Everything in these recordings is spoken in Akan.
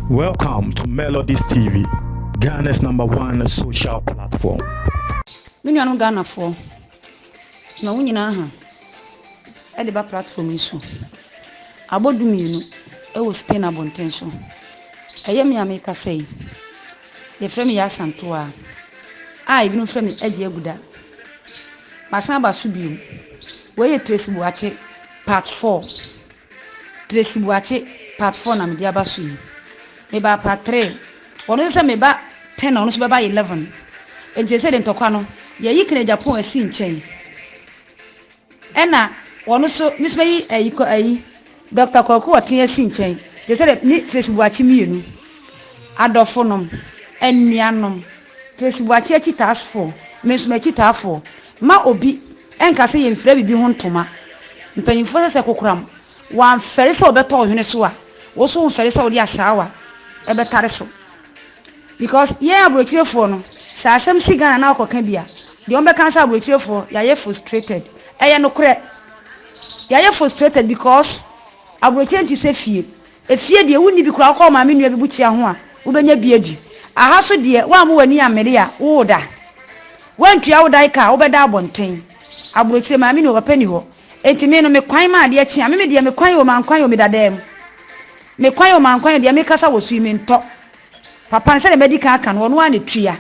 Welcome to Melodies TV, Ghana's #1 social platform. Many are Ghana for no winning at the back platform issue. About the meal, it was pain about tension. I am Yamika say, the frame yasan to her. I even frame Eddie Guda. Masaba Subium, where you trace Buache, part 4. Tracy Buache, part 4, and Diabasu. Meba part 3. One is a meba 10 on by 11. And they said in Tocano, ye can Japan a scene chain. Enna, one also Miss May a Dr. Coco a tear scene chain. They said Tracy Buache me, Adophonum, and Mianum. Tracy Buache task for, Miss Machita for. Ma obi enka se ye mfra bibi ho ntoma mpanimfo se kokram wan fere se obeto ohwene so a wo so fere se odi asawa ebetare so because ye abrochirefo no sa asem sigana na akoka bia de on be kan sa abrochirefo ya ye frustrated eye no kure ya ye frustrated because abrochirenti se fie efie de wuni bi kura ko ma me nua bi buchia ho a wo benya biadi aha so de wa mo wani amere a wo da when tu yawo dai ka obeda abonten abrochire ma me no opani ho etime no me kwan ma de achi me de me kwan wo man kwan wo me dadam me kwan wo man kwan de me kasa wo su me nto papa se de medical aka no no ane tua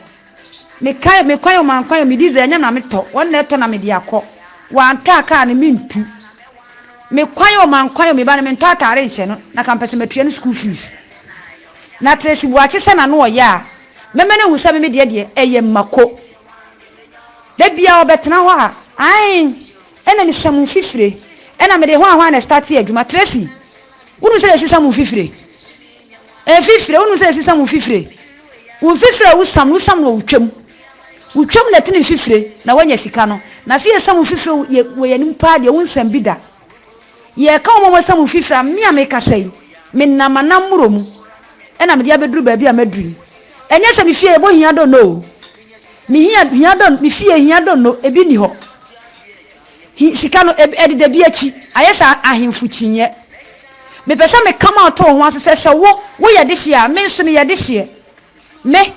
me kwan wo man kwan wo me dize anya na me to won na to na me de akọ wa nto aka ne me ntu me kwan wo man kwan wo me ba ne me nto atare nche no na kampese me tua no school fees na Tracy Buache se na no ya me me ne hu se me de eye mako de bia obetena ho a ai ena mi samu fifire ena me de ho na start adwuma Tracy unu se le samu fifire fifire unu se le samu fifire wo fifire wo sam no utwam na tini fifire na wanya sika no na se samu fifire wo yanim pa de wo nsam bi da ye ka wo mo samu fifire me ameka sei me namana muromu ena me de abeduru ba bi amaduru enye se mi fie bo hia do no mi hia don mi fie hia don no ebi ni ho sika no edi de bi achi ayesa ahemfu chinye me pesa me come out to ho asese wo ye de hia me nso me ye de hia me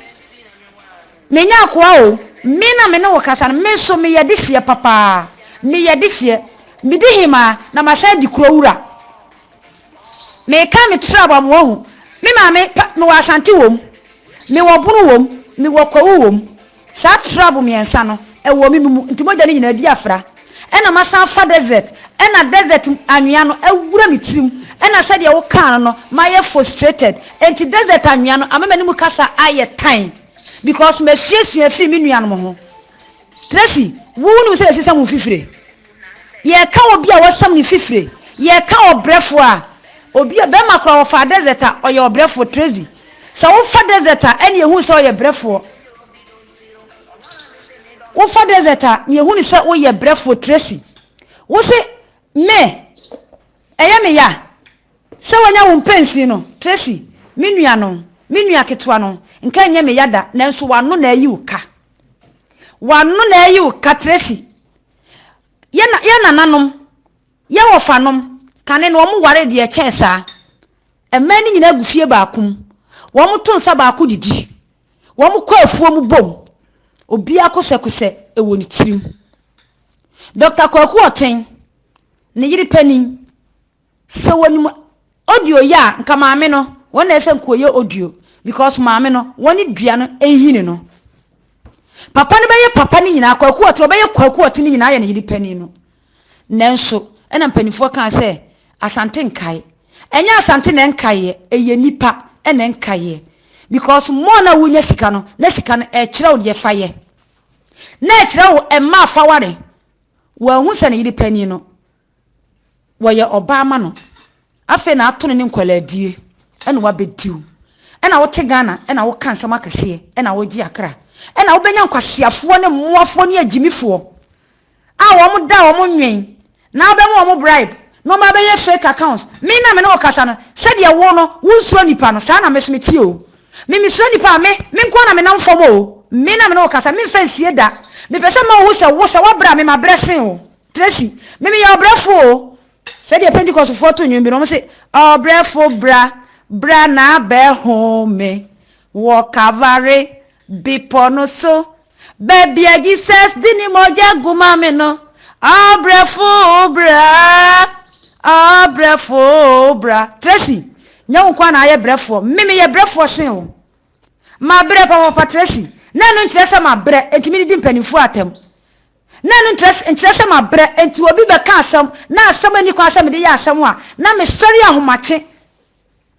nya akwa o me na me no kasa no me nso me ye de hia papa me ye de hia me de hima na masa di kurowura me ka me traba mo ho me ma me wo asante wom me wo bunu wom me wo kwawu wom sa trouble me ensa no ewo mi mu ntimoja ni nyina di afra ena masa fa desert ena desert anwea no ewura mitirim ena said ye wo kan no my frustrated enti desert anwea no amamani mu kasa aye time because me hiesu fi mi nua no ho Tracy wo nu se sesa mu fifire ye ka obi a wasam ni fifire ye ka obrefo a obi a be makro wo fa desert a oye obrefo Tracy sa wo fa desert a ene ehu se oye brefo wo fa desert a ne hu ni se wo ye brefo Tracy wo se me eye me ya se wonya wo mpensi no Tracy me nua ketwa no nka nya me yada nanso wano na ayi uka Tracy ye nananom ye wo fanom kane no mo ware de echesa emani nyina agufie baakum wo mo to nsa baako didi wo mo kwa afuo mu bom obi akose ewo ni tirim Dr. Kwaku Oten ne yiri pani se woni audio ya nka maame no wona ese nkoye audio because maame no woni dua no ehini no papa ne beye papa ni nyina Kwaku Oten beye Kwaku Oten ni nyina ya ne yiri pani no nenso ena mpanifo kan se asante nkai enya asante ne nkai eye nipa ena nkai because more na wunya sika no na sika no e kire wo de faye na e kire wo e ma faware wa hu se ne yiri pani no wo ye obama no afi na ato ne nkwaladie ena wa bediu ena wo te Ghana ena wo kan sama kase ena wo gi akra ena wo benya nkwasiafo ne moafo ne agimifo a wo mo da wo mo nwen na be mo bribe no ma be ye fake accounts me na me no kasa no se de wo no wo nsuo nipa no sa na me smeti o me nsuo nipa me nko na me na mfom o me na me no kasa me fansie da me pese ma wo se wa bra me ma bressing o Tracy me ye obrafo o Said the Pentecost for to you, but say, oh, brefo bra na be home, walk avare, be pono so, baby, Jesus, dini moja gumameno, oh, brefo bra, Tracy, no one I brefo, mimi ye brefo sin. Ma bre papa Tracy, nanu ntrese ma bre, entimi di mpanifo atem. Nanu ntrese ma bre, enti obi be ka asam, na asam ani kwa asam de ya asam a, na me story ahomache.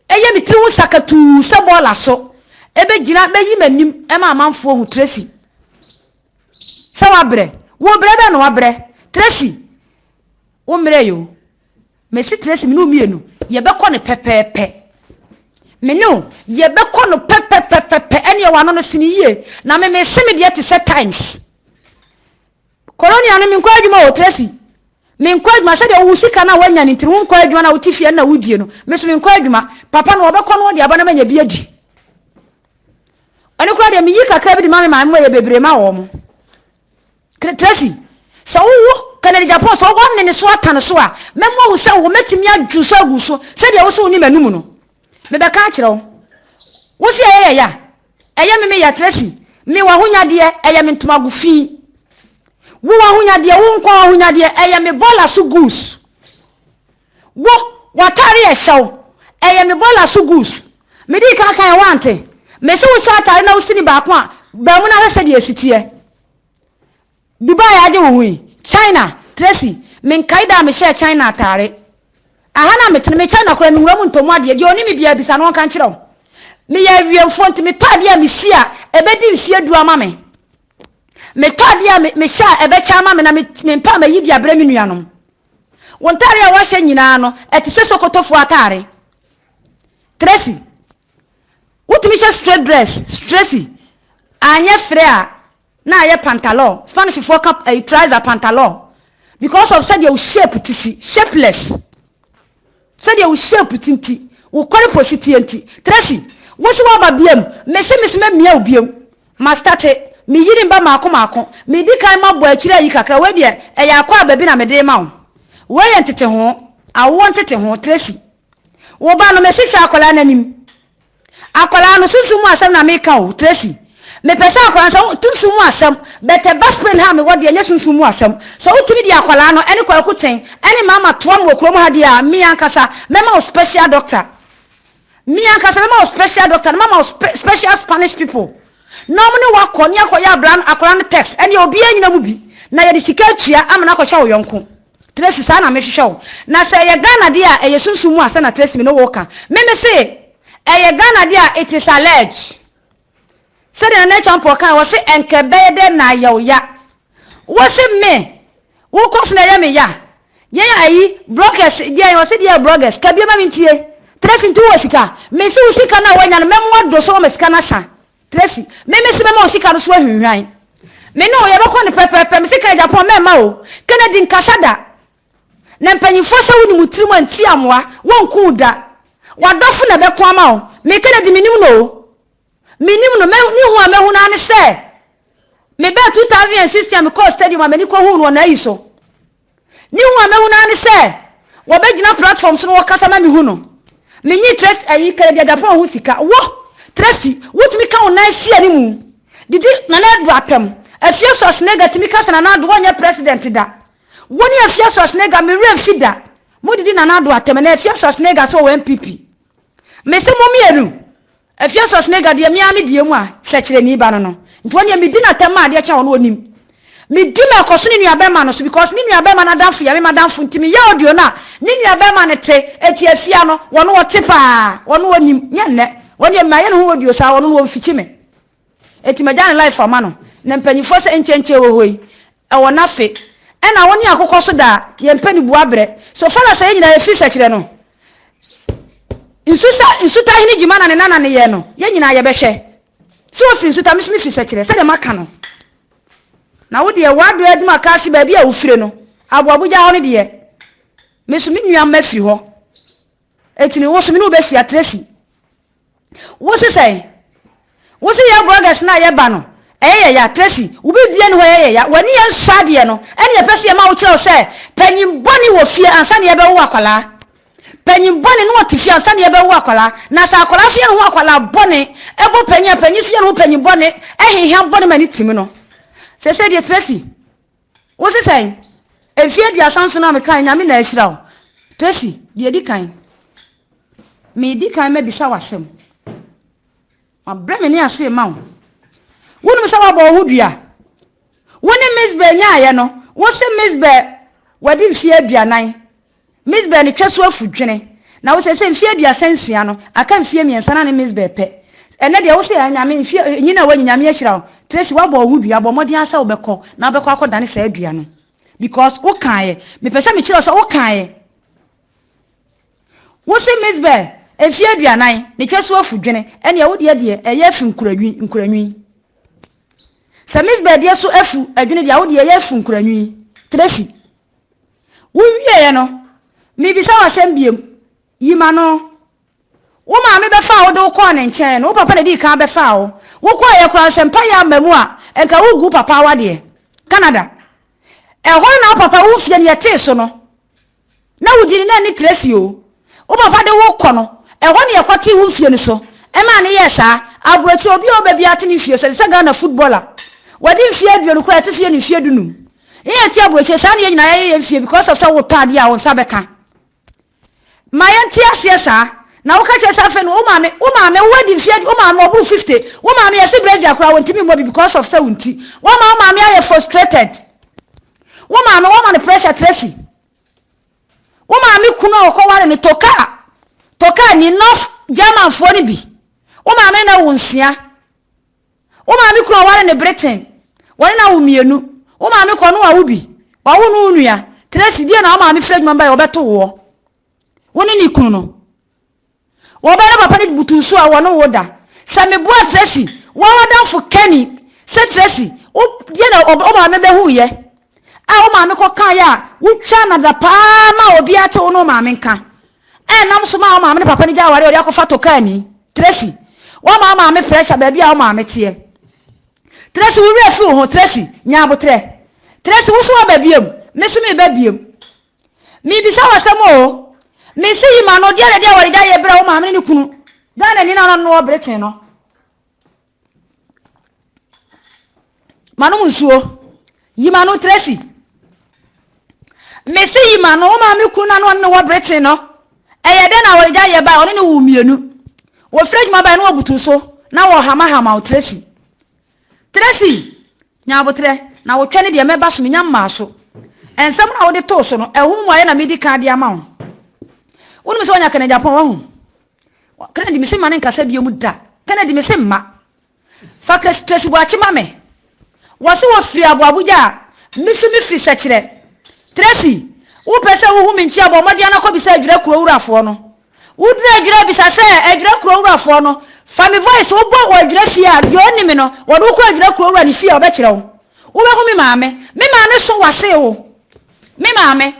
Eye mi triwu sakatu se bola so. Ebe gina be yi manim, e ma amanfo hu Tracy. Se wa bre, wo bre be no wa bre. Tracy, wo mre yo. Me si Tracy mi no mienu, ye be ko ne pepepe. Menu ye be ko no pepepepe ene wa no sini ye na me simi de te set times colonia no min ko adwuma o Tracy min ko adwuma se de wo sika na wanya ni ntiri wo ko adwuma na wo tifie na wudie no me so min ko adwuma papa no obekọ no de aba na manya biadi ani ko de mi yi kakra bi de ma me ye bebre ma wo mo Tracy so wo kana de Japan so wo ne so atan so a memo wo se wo metimi adwu so agu so se de wo so ni manum no me be ka kire wo si ya me ya Tracy me wa hunyade eya me ntoma gufi wo wa hunyade wo nko wa hunyade eya me bola su goose wo watare e hyew eya me bola su goose me di ka kan wante me se wo sha atare na wo sini ba ko a ba mu na se de asitie Dubai aje wo hu China Tracy me nkaida me share China atare ahana metene me China kora me nwura ntomu ade de oni me bia bisa no kan kire wo me ya wiemfo nti me tade a me sia ebedi nsie du ama me tade a me sha ebe cha ama me na me mpa ma yidi abra me nuanom wontare a wa hye nyina no etise sokotofo atare Tracy utimi hye straight dress Tracy anya frɛ a na aye pantalon Spanish for cap a trouser pantalon because of said your shape tisi shapeless said your shape tinti wo kware positi enti Tracy wo so ba biam me se me mia obiam ma start me yiri mba maako me di kan ma bo akira yi kakra we de e ya kwa babi na me de ma wo ye ntete ho awo ntete ho Tracy wo ba no me se hwa akola nanim akola no sunsumu asem na me ka o Tracy me pesa akola so tunsumu asem bete baspren ha me wo de nya sunsumu asem so utimi di akola no ene kwa kuten ene mama to am okrom ha de a me ankasa mema o special doctor me ankasa mema o special doctor mama special Spanish people no mo ne wa koni akoya bran akola no text ene obi anyina mu bi na ye de sika tua amana akɔhwa wo yonko Tracy sa na me hwehwe wo na se ye Ghana de a ye sunsumu asa na Tracy me no wo ka me se ye Ghana de a it is alleged said na na champo kan wo se enkebe de na ya wo se me wo koso na ya me ya ye ayi bloggers dia wo se dia bloggers ka bia ma mintie Tracy nti wo sika me se wo sika na wanya no memmo do so me sika na sa Tracy me se me ma wo sika no so ahwinwan me no ye beko ne pepepe me sika Japan me ma o Kennedy nkasada na mpanyifo se wo ni mutirimu anti amwa wonku da wadofo na beko ama o me Kennedy minim no me ni hu amehu na ne se me be 2016 me call stadium amani ko hu no na yi so ni hu amehu na ne se wo be gina platform so wo kasa ma me hu no me nyi trust ayi Kennedy Japan hu sika wo Tracy wotimi ka wona sia ni mu didi na na do atem afia sos negative kasa na do wonya president da woni afia sos nega me re fida mo didi na do atem na afia sos nega so wo MPP me se mo mienu afia sos nega de mi ami de mu a sekire ni ba no nti woni me di na tem ma de cha wono onim me di me koso ni nua be ma no so because ni nua be ma na danfo ya me ma danfo ntimi ya audio na ni nua be ma ne te eti afia no wono wo tepa wono onim nya ne woni ma ye no ho audio sa wono wo mfichi me eti magane life ama no na mpanyifo se enchenche wo hoi e wona fe e na woni akokɔ so da ye mpani bua bre so fala se nyina ye fi sekire no insuta hini gimana ne nana ne ye no ye nyina ye behwe so ofri insuta mi fi sekire se de maka no na wo de wado aduma kasi ba bia wo fire no aboabuja ho ne de me so mi nua ma firi ho etini wo so mi no be hia Tracy wo se sai wo se ya bloggers na ye ba no ya Tracy ubi bia ne ho ya wani en swade no ene ye pese ye ma wo kire o se panyim boni wo fie ansa ne ye be wo akwala panyim boni no otifie ansa ne ye be wo akwala na sa akwala so ye ho akwala boni ebo panyi so ye ho panyim boni ehihia boni mani timi no se de Tracy wo se sai efie aduasa nso na me kan nyame na ahira wo Tracy de di kan me di kan me bisa wasem abrame ni ase ma wo wonu se wa bo hudua woni misbe nya aye no wo se misbe wadi mfie aduanan misbe ni tweso afudwene na wo se mfie aduasansia no aka mfie miensa na ne misbe pe ene de wo se nyame mfie nyina wa nyame ahira wo Tracy wa bo hudua bo modi asa wo beko na beko akodane sa adua no because wo kan ye me pese me kire so wo kan ye wo se misbe mfie aduanan ne tweso afudwene ene ye wo de eye afi nkuranwi Samis bedia so afu adwene dia wo de ye afu nkuranwi Tracy wo wiye no mi bisa wasem biem yima no wo ma me be fa wo de ko ne nchen no wo papa de di kan be fa wo ko ye kura sempa ya mamu a enka wo gu papa wa de Canada ho na papa wo fie ne yete so no na wo di na ni Tracy o wo papa de wo ko no ho ne yakoti wo fie ne so e ma ne yesa abrochi obi obabi atini fie so se Ghana footballer wadi fie aduonu kura te fie ni fie dunum e ti abrochi sa ne nyina ye fie because of so wo tade a wo sabeka mayan ti asiesa na wo ka che sa fe no wo maame wadi fie wo maame oburu 50 wo maame yesi brazi akura won timi mo because of so wonti wo maame aye frustrated wo maame wo maame pressure Tracy wo maame kuno okọ ware ni toka ni enough German for ni bi wo maame na wonsia wo maame kuno ware ni Britain wore na wo mienu wo maame ko no wa wo bi wa wo no nua Tracy die na wo maame fred member yo beto wo woni ni kunu no wo ba na papa ni butu so a wo no wo da sa me bua Tracy wo wadan fo Kenny se Tracy wo die na o maame be hu ye a wo maame ko kan ya wo twa na da pa ma obi ate wo no maame nka nam so ma wo maame papa ni ja ware o yakofa to kani Tracy wo maame pressure ba bia wo maame tie Tracy wo refi ho Tracy nya abotre Tracy wo so ba biem me so me ba biem mi bisa wasem o me se yi ma no dia de ware ja ye bra wo maame ni kunu Ghana ni na no Britain no manu munsuo yi ma no Tracy me se yi ma no wo maame kunu na no wo Britain no eye de na ware ja ye ba oni ni wo mienu wo fridge ma ba no obutu so na wo hama o Tracy nya abotre na wo twene de meba so nya mma so ensem na wo de to so no ehum mo aye na medical de ama wo wonu me so nya kana Japan wa hu kana di me se mane nkasa bi mu da kana di me se mma fa Tracy bo achi mame wo se wo firi abo Abuja mi firi sekire Tracy wo pese wo hu me nchi abo mode na ko bi se adwira kuro wurafo no wo dura adwira bi sa se adwira kuro wurafo no Family voice wo bo adwira fie a yo ni me no wo do ko adwira kuro wura ni fie oba kire wo wo be hu me maame so wase wo me maame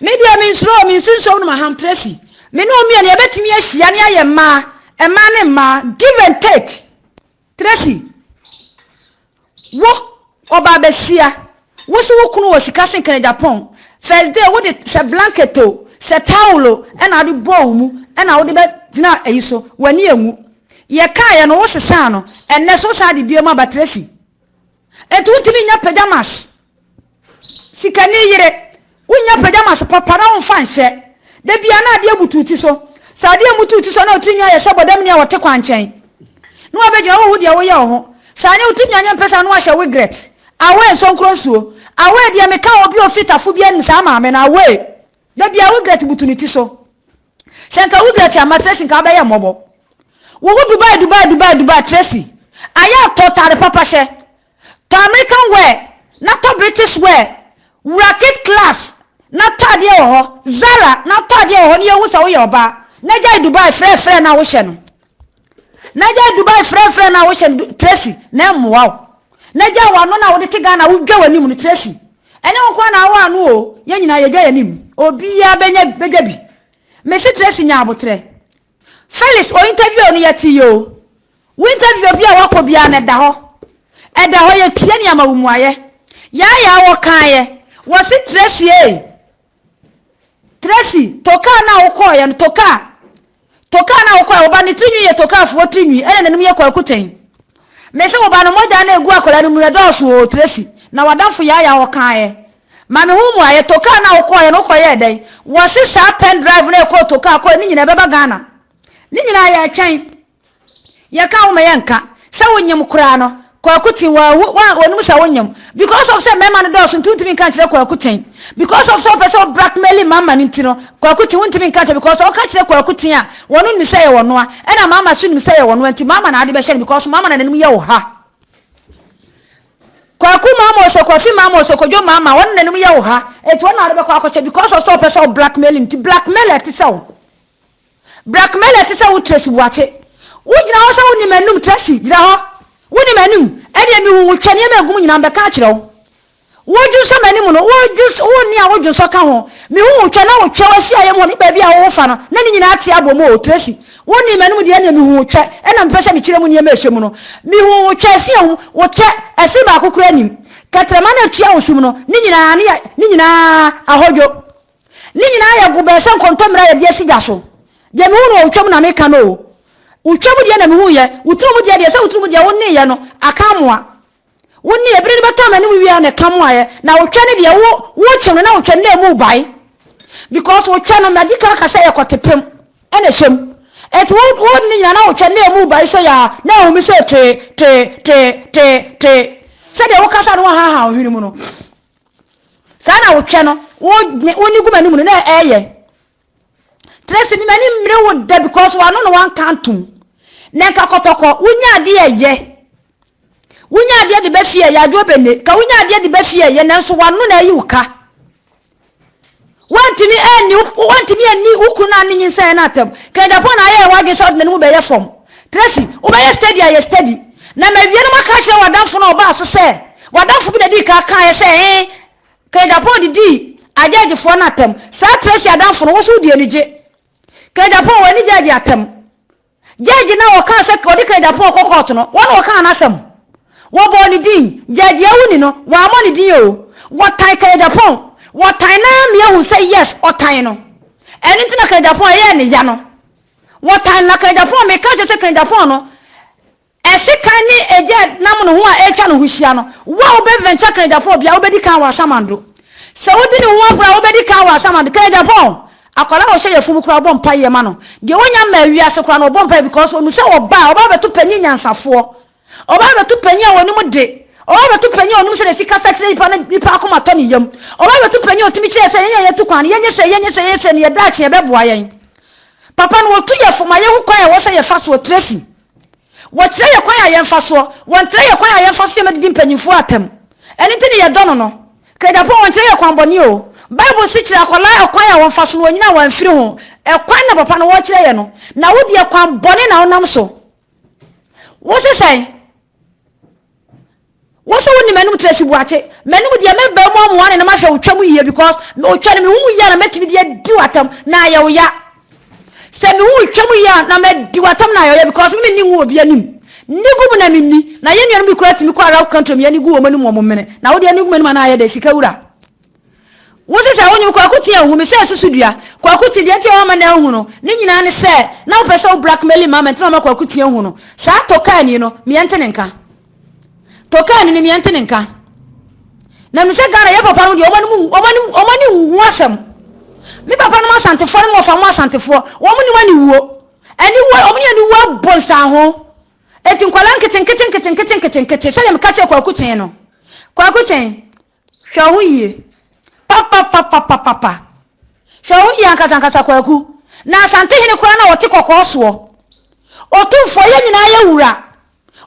me dia me nsuro me nsunso no ma ham Tracy me no mi ne betimi ahia ne aye ma ne ma give and take Tracy wo oba besia wo so wo kunu wo sika sen kan Japan first day wo de se blanketo se towel and ade ball mu and wo de be dina eyiso wani enwu ye ka ye no wo sesa no enne so sa de biema ba Tracy etu timi nya pajamas sika ni yire unya pajamas papa na won fanhye de bia na ade abututi so sa ade abututi so na otunwa ye sabodam ne a wote kwanchen no abegina wo hu de wo ye ho sa anya otunwa nya pesa no ahye regret awe so nkronsuo awe de me ka obi ofitafo bia nsa maame na awe de bia regret butuniti so senka regret ama Tracy nka ba ye mobo wo hu Dubai Tracy aya totare papa she to American wear na to British wear racket class na tade ho Zara na tade ho ne hu sa wo yoba na jai Dubai frɛ na wo hye no na jai Dubai frɛ na wo hye Tracy na mwa na jai wa no na wo de tiga na wo dwa wani mu Tracy ene wo kwa na wo anu o ye nyina ye dwa yanim obi ya benya bedwa bi me se Tracy nya abotre Felix o interview no yati yo wo interview bia wa ko bia na da ho eda ho ye tie ne ama wumuaye ya wo kan ye wo si Tracy Tracy toka na wo ya toka na wo ba ne tinwi ye toka afo tinwi ene nanim ye kwakuten me se wo ba no moja na egu akola no mu edoso o Tracy na wadamfo ya wo kan ye ma me hu mu aye toka na wo ya no koye den wo si sa pen drive na ko toka ko ni nyina beba Ghana ni nyina ya twen ye ka wo me ye nka se wonyem kura no kwakuti wa onum sa wonyem because of say mema no doso ntutimi kan kire kwakutin because of so person blackmail mama ntino kwakuti wontimi kan kire because o ka kire kwakutin a wonu ni say ye wono a e na mama su ni say ye wono nti mama na ade be hye because mama na nanim ye wo ha kwaku mama osokofi mama osokojo mama wonu nanim ye wo ha eti wonu ade be kwa akwache because of so person blackmail nti blackmail etisawo Tracy buache wujina ho sa woni manum Tracy jira ho woni manum ede mi hu twani ma agum nyina be ka kire wo woju so manim no woju woni a woju so ka ho mi hu twani wo twa wasi aye mo ni ba bia wo fa no na ni nyina ate abomo o Tracy woni manum de na mi hu twa e na mpese mi kire mu ni ma ehwem no mi hu twa si hu wo twa ase ba akokura nim katrama na tua osum no ni nyina ahojo ni nyina ya gube se nkontomra ya de siga so de mi hu no twam na me ka no utwamu dia na me hu ye utrumu dia de se utrumu dia wonni ye no akamwa wonni ebiri bata ma ne mu wi na kamwa ye na utwane dia wo kyem na utwane na mu bai because utwane medical ka say ekotepem ene hyem et wonni nya na utwane na mu bai so ya na hu mi so te se de wo kasa no ha ohwini mu no sa na utwe no wonni guma ni mu no na eye Tracy ni mani mre wo de because wa no wan kantum nenka kotoko wunya ade eye wunya ade de be fie ya do bene ka wunya ade de be fie ye nanso wa no na yi wuka wantimi ani ukuna ni nyin na atam ka Japan aye wa ge sod na mu be ye form Tracy o be ye steady aye steady na ma wie no maka kire wadamfo na oba so se wadamfo bi de ka ye se ka Japan di ajaji fo na atam sa Tracy adamfo no wo so di anije ka Japan wani jaji atam jaji na wo kan se ko di ka Japan ko court no wona wo kan asem wo bo ni din jaji awuni no wa mo ni din o wo tai ka Japan wo tai na me hu say yes o tai no eni ntina ka Japan ye ni ya no wo tai na ka Japan me ka se ka Japan no esika ni eje nam no ho a echa no ho hia no wo be venture ka Japan bia wo be di kan wa samando se wo di ni ho agura wo be di kan wa samando ka Japan akola wo hye yefu kura bom paye ma no de wonya ma wiase kura no bom paye because onu se oba beto panyi nyansafo oba beto panyi a wonu mu de oba beto panyi onu se sika sakire ipa akoma to ni yam oba beto panyi otimi kire se yenye tu kwan yenye se ne ye da kye beboa yen papa no wotu yefu ma ye hu kwan ye wo se ye fa so Tracy wo kire ye kwan ye fa so won kire ye kwan ye fa so ye medidi panyimfo atam eni tini ye dono no kreda po won kire ye kwan boni o Bible si kire akola ekwan ya won fa so wonyina wan firi ho ekwan na papa no wo kire ye no na wodi ekwan boni na onam so wo se sai wo so woni manum Tracy buache manum dia me ba mo amwa na ma hwe otwam yiye because o twa me hu ya na matimi dia di watam na ya wo ya se me hu twam ya na me di watam na ya because me ni hu obi anim nigu mu na minni na ye nuanu bi kura timi kwa raw country me nigu wo manum mo mene na wo dia nigu manum na ya de sika wura wo se sa wonyu kwa kuti hu me se susudua kwa kuti de ntia wo ma na hu no ni nyina ne se na wo pese wo blackmail mama ntina ma kwa kuti hu no sa to ka ni no me yente nka toka ni me yente nka na me se gara ye papa no de omani hu asem me papa no asantefo no mo fa mo asantefo wo mo ni wani wuo ani wo omani ani wo bonsa ho eti nkwala nkete se me ka che kwa kuti no kwa kuti hwa hu yie papa hwa hu yie ankasa kwa ku na asante hene kwa na wote kokko so otumfo ye nyina ye wura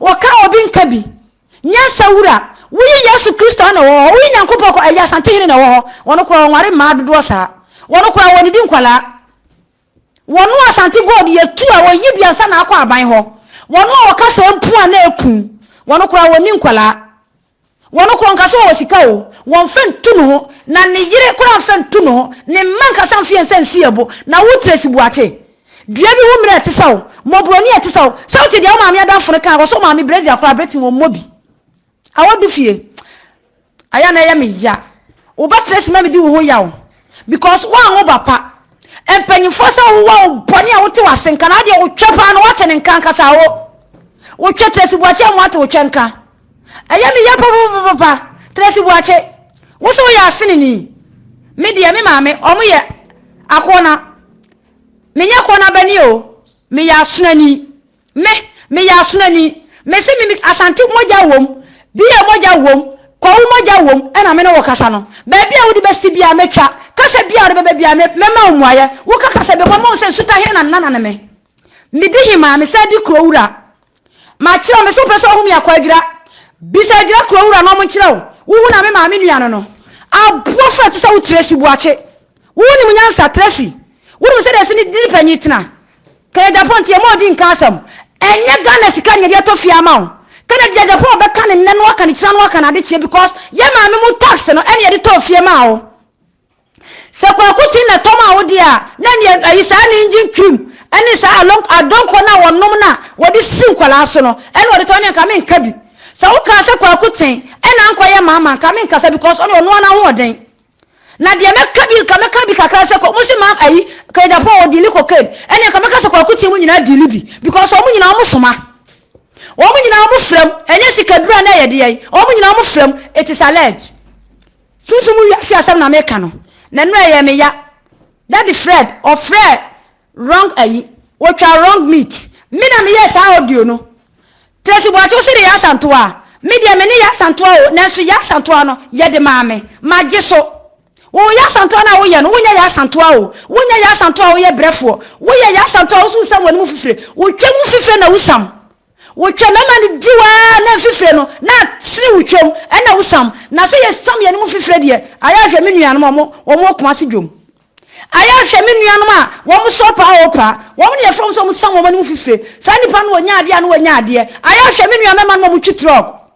woka obi nka bi nyasa wura wuyi Yesu Kristo na wo wuyi Nyankopɔ ko aya sante hene na wo wono ko nware ma dodo sa wono ko woni di nkwala wono asante god ye tu a wo yibia sa na akɔ aban ho wono wo ka so mpu a na eku wono ko woni nkwala wono ko nka so wo sika o won fen tu no ho na ne yire ko fen tu no ho ne manka san fie nsansi ebo na wo Tracy buache dua bi hu mre tesaw mobroni etesaw sauti dia ma me adanfo ka wo so ma me brezi akora beti wo mobi awodu fie aya na ya me ya wo ba Tracy ma me di wo ya wo because one wo bapa empanyifo sa wo boni a wote wasenka na de wo twepa na wote ne nkan kasa wo twa Tracy Buachi am wote wo twenka aya me ya papa Tracy Buachi wo so ya asene ni me de me maame omo ye akona menya kona bani o me ya sunani me ya sunani me se me asante moja wom biya moja wom kwa moja wom ena me no wakasa no ba bia wodi besti bia metwa kasa bia wodi bia me mema omuaye wo kasa be mo se suta he na nana me di hima me se di krowura ma kire me so pese ohum ya kwagira bisa gira krowura no mo kire wo na me ma me nuano no abuofra te se wo Tracy Buachi wo ni munyansa Tracy wo ni se de se ni di panyi tena ka Japan tie mo di nkasam enye Ghana sika nye de to fia ma wo kana de Japan be kan ne no aka ni tira no aka na de che because ye ma me mu tax no ene de to fia ma wo se kwa kuti na to ma wo dia na ne ayisa ni engine cream ene sa along adonko na wonom na wo de sin kwala so no ene wo de to ne ka me nka bi se wo ka se kwa kuti ene anko ye mama ka me nka se because ono no na ho den na de me ka bi kakra se ko musi ma ayi ka Japan wo dili cocaine ene ka me ka se kwa kuti mu nyina dili bi because o mu nyina o musoma o mu nyina o mu frem enye sikadura na ye de yi o mu nyina o mu frem it is alleged susumu yasi asem na me ka no na no ye me ya that the Fred or Fred wrong ayi what are wrong meat me na me yes audio no Tracy Buachi o se de ya santo a me de me ne ya santo o na so ya santo no ye de maame magye so wo ya santo na wo ye no wo nya ya santo o wo nya ya santo o ye brefo wo ye ya santo o so sam woni mu fifire wo twem fifire na wusam wo twem ma ni diwa na fifire no na siri wo twem na wusam na se ye sam ye mu fifire de aya hwe me nuanom wo mo kuma se dwom aya hwe me nuanom a wo mo so pa o pa wo mo ne from so mo sam wo mu fifire sa nipa no wo nya ade no wo nya ade aya hwe me nuanom ma no mo twitro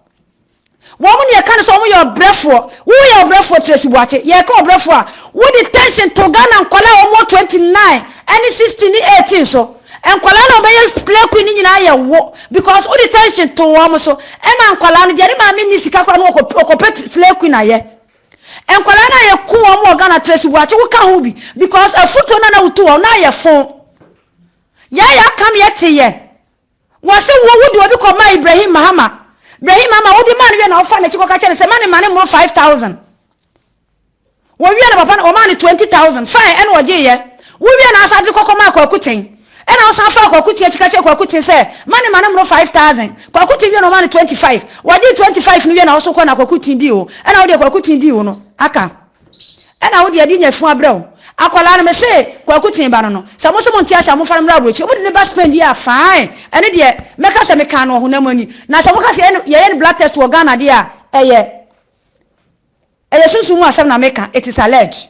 woman ye kan so mo your brefo wo your brefo Tracy Buachi ye ka brefo a wo the tension to Ghana nkwala wo 29 any 16 18 so enkwala no be play queen nyina ye wo because wo the tension to wo mo so e ma nkwala no de ma me ni sika kwa no okopet play queen aye enkwala na ye ku wo mo Ghana Tracy Buachi wo ka ho bi because a photo na wutu wo na ye fon ya kam ye te ye wo se wo de obi ko ma Ibrahim Mahama mama wo di man we na ofa na chiko ka kene se mane mo 5000 wo wi na papa o man 20000 fine ene wo je ye wo wi na asade kokoma kwa kutin ene o san fa kwa kutin chika che kwa kutin se mane mo 5000 kwa kutin wi na man 25 wo di 25 ni wi na so kwa na kwa kutin di o ene wo di kwa kutin di o no aka ene wo di adi nya fu abrao akola na me se kwa kutin ba no se mo so mo ntia se mo fara mra brochi mo di ne ba spend ya fine ene de meka se meka no ho na mani na se mo ka se ye blood test wo Ghana de a eye sunsu mu asem na meka it is alleged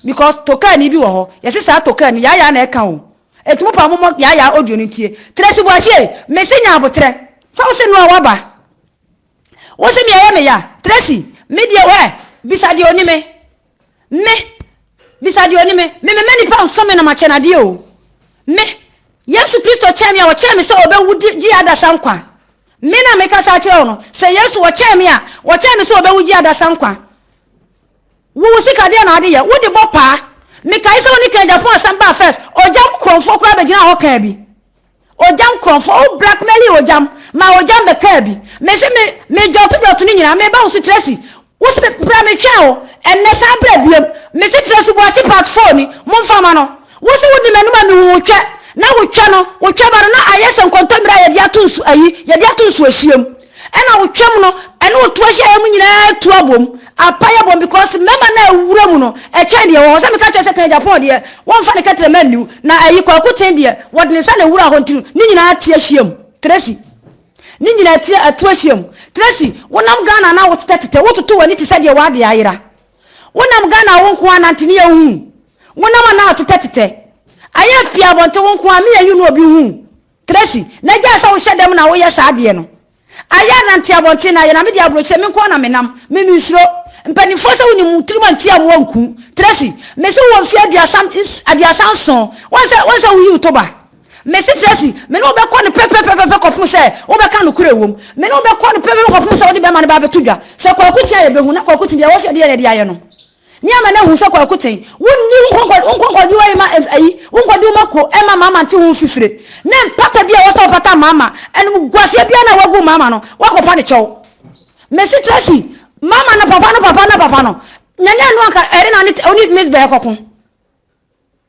because toka ni bi wo ho ye se sa toka ni ya na eka o etumo pa mo ya audio ni tie Tracy Buachi me se nya abotre so wo se no awaba wo se me ya Tracy me de we bisa de oni me bisa di oni me ni pa nso me na mache na die o me Yesu Kristo chemi a wo chemi se obe wudi gi adasa nkwa me na me kasa kire no se Yesu wo chemi a wo chemi se obe wudi adasa nkwa wo sika de na ade ye wudi bopa me kai se oni kan Japan samba first ojam kronfo kra be gina ho kan bi ojam kronfo o blackmail ojam ma ojam be kan bi me se me jotu ni nyina me ba wo Tracy wo se bra me twa o enne sa bra biem me se Tracy Buachi part 4 ni mo mfama no wo se wodi menuma me wo twa na wo twa no wo twa ba na ayese nkontombra ye dia tunsu ayi ye dia tunsu ahiem ena wo twam no ene wo to ahia mu nyina tu abom apaya bom because mema na awura mu no e twa de wo se me ka twa se kan Japan de wo mfa ne katre manu na ayi kwa kuten de wodi ne sa na wura ho ntiru ni nyina ati ahiem Tracy ni nyina ati atu ahiem Tracy wonam Ghana na wo tetete wo toto wani ti se de wa de ayira wonam Ghana wo nko anantini ya hu wonam na tetete aya pia bonte wo nko ame ayu no obi hu Tracy na ja sa wo hwedem na wo ye sa de no aya nanti abonte na ye na me de abroche me nko na menam me nsuro mpanifo se woni mutirima ntia mo nku Tracy me se wo fi aduasan so won se wo yi utoba me se Tracy me no be kwa ne pepe kopun se wo be ka no kure wom me no be kwa ne pepe kopun se wo de be ma ne ba betudwa se kwa kuti aye be hu na kwa kuti de wo se de aye no ni ama na hu se kwa kuti wonni nkonkodi wa ma ayi nkonkodi ma ko e ma mama nti hu fifire ne pata bia wo se pata mama enu gwase bia na wagu mama no wakopa ne chew me se Tracy mama na papa no nyanya no aka ere na ni oni miss be kokon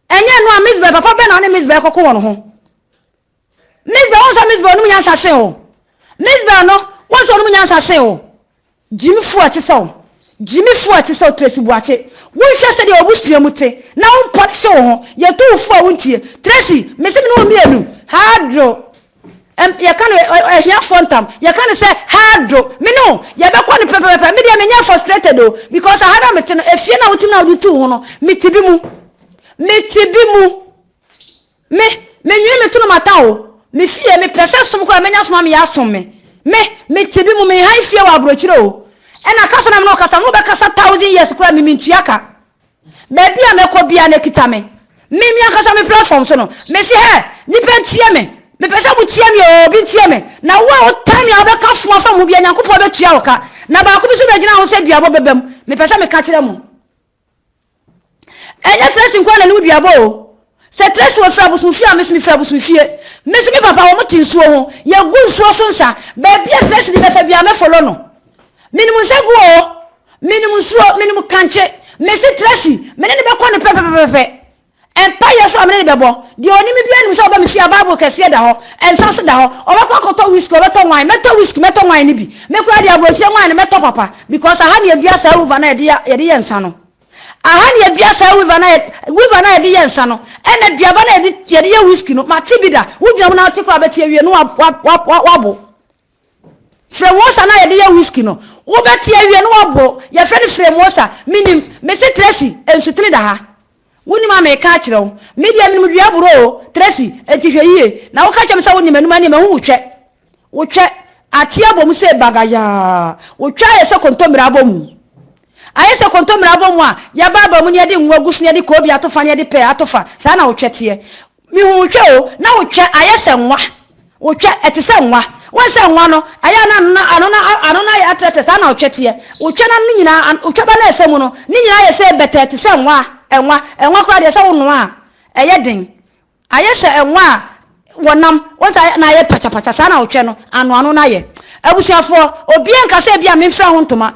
enye no miss be papa be na ni miss be kokon won ho miss be won miss be onu nya sase o miss be no won so onu nya sase o Jimmy fu ati so Tracy Buache won hwe se de obusua mute na won pot hwe ho ye tu fu a wontie Tracy me se me no mienu hadro ya kan ehia fontam ya kan say hadro me no ya be kwa ni pepe me dia me nya frustrated o because I had me efie na wuti na wuti ho no me tibi mu me nyi me tunu mata o me fie me pese som kwa me nya som me ya som me tibi mu me han fie wa abrochire o ena kasa na me no kasa no be kasa 1000 years kwa me ntuaka be bia me ko bia na kita me akasa me platform so no me si he ni pentie me pesa bu tie me obi tie me na wo time ya be ka fo afa mu bia nyankopɔ be tua wo ka na ba ko bi so be gina ho se duabo bebam me pesa me ka kire mu enya Tracy nkwa na ni duabo o se Tracy wo fra busu fie a me so me fra busu fie me so me papa wo mutin suo ho ye gu nsuo so nsa ba bia Tracy di be fa bia me follow no minimum segu o minimum suo minimum kanche me se Tracy me ne be ko no pepe empire so amene bebo de oni mi bia nim so ba me fia bible kese da ho ensanso da ho obekwa koto whisky obeto wine meto whisky meto wine ni bi me kura de abofie wine meto papa because aha ne adua sa over na ye yensa no aha ne adua sa over na ye yensa no ene duaba na ye whisky no ma tibida wujira na te kwa beti awie no wabo fremosa na ye whisky no wo beti awie no wabo ye fe ni fremosa minim me se Tracy ensutri da ha woni ma me ka kire wo media minimum dua buro Tracy etihwe yie na wo ka chem sa woni manum ani ma hu wotwe ati abom se bagaya wotwa ye se kontomira abom aye se kontomira abom a ya baba mu ne de nwagusu ne de ko bi atofa ne de pe atofa sa na wotwete mi hu wotwe o na wotwe aye se nwa wotwe etise nwa won se nwa no aya na anona ya atrete sa na wotwete wotwe na nyina wotwe ba na ese mu no ni nyina ye se beta etise nwa enwa kwa de se wonu a eye den aye se enwa wonam wonta na ye pacha sa na wotwe no anu na ye abusuafo obi enka se bia me mfra ho ntoma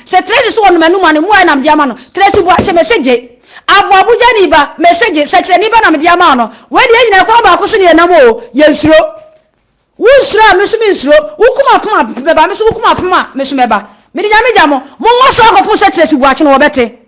se Tracy so wonu manu manu mu ai nam dia ma no Tracy Buache message abo abuja ni ba message se kire ni ba nam dia ma no we de nyina kwa ba ko so ne nam o ye nsuro wusura me so me nsuro wukuma poma be ba me so wukuma poma me so me ba me de nya me mo ngo so akofun se Tracy Buache no wo bete